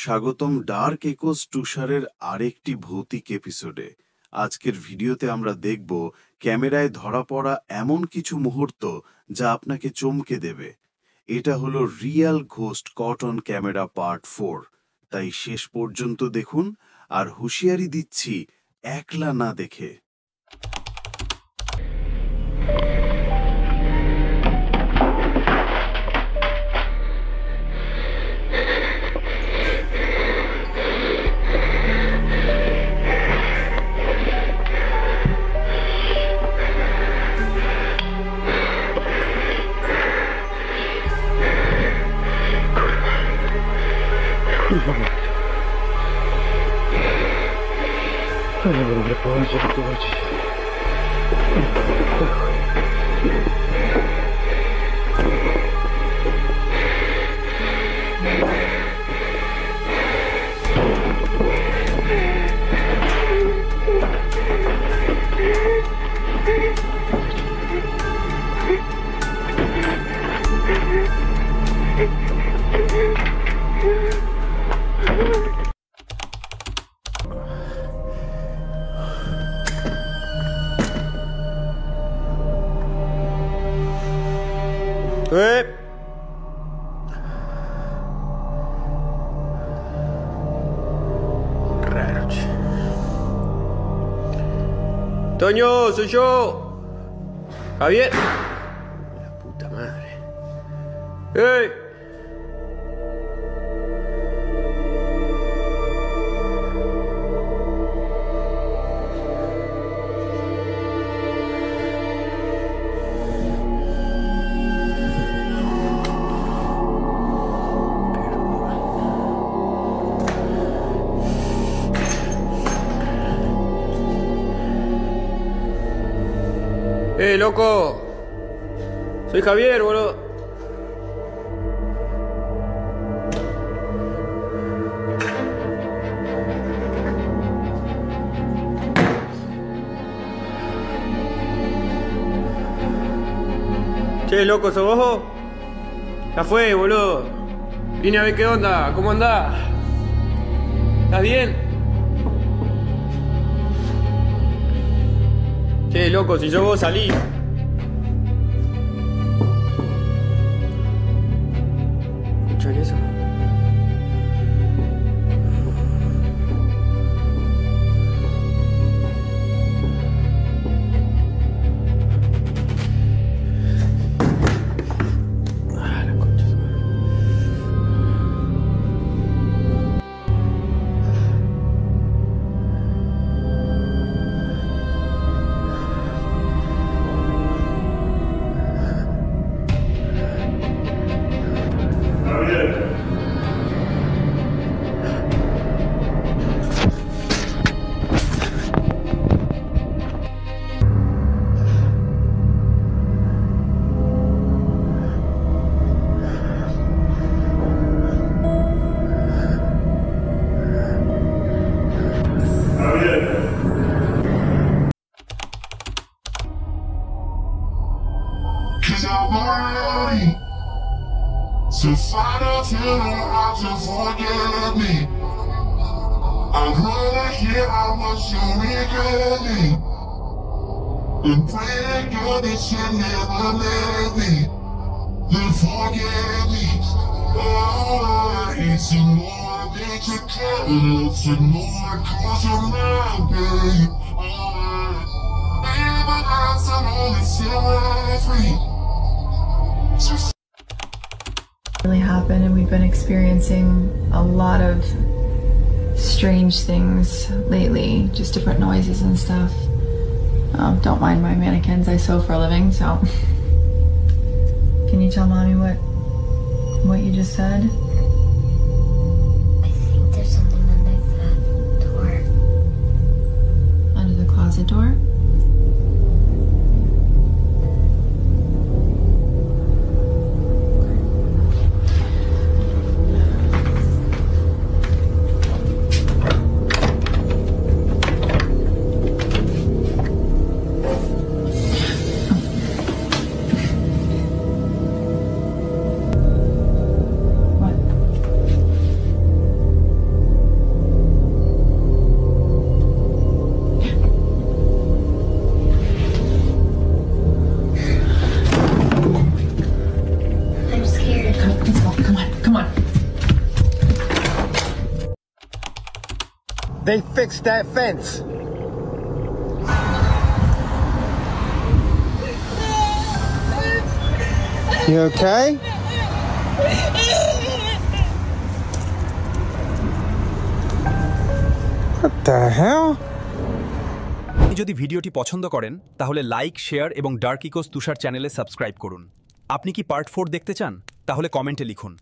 স্বাগতম ডার্ক একোস টুষারের আরেকটি ভৌতিক এপিসোডে। আজকের ভিডিওতে আমরা দেখব ক্যামেরায় ধরা পড়া এমন কিছু মুহূর্ত যা আপনাকে চমকে দেবে। এটা হলো Real ghost cotton camera part 4। তাই শেষ পর্যন্ত দেখুন, আর হুঁশিয়ারি দিচ্ছি, একলা না দেখে। Raro, che. Toño, soy yo. Javier. La puta madre. ¡Ey! Loco. Soy Javier, boludo. Che, loco, ¿sos vos? Ya fue, boludo. Vine a ver qué onda, ¿cómo andás? ¿Estás bien? Che, loco, si sos vos, salí. ¿Escuchan eso? La concha de su madre. Society tell them how to forget me. I'd rather hear how much you regret me than pray to God that you never let me, then forget me. Oh, I hate to know that you can't live to know it 'cause you're not, babe. Baby, that's an only free. Really happened, and we've been experiencing a lot of strange things lately, just different noises and stuff. Don't mind my mannequins, I sew for a living, so can you tell mommy what you just said? I think there's something under the door. Under the closet door? What? They fixed that fence. You okay? What the hell? আপনি যদি ভিডিওটি পছন্দ করেন তাহলে like, share এবং dark echoes তুষার চ্যানেলে subscribe করুন। আপনি কি পার্ট 4 দেখতে চান? তাহলে কমেন্টে লিখুন।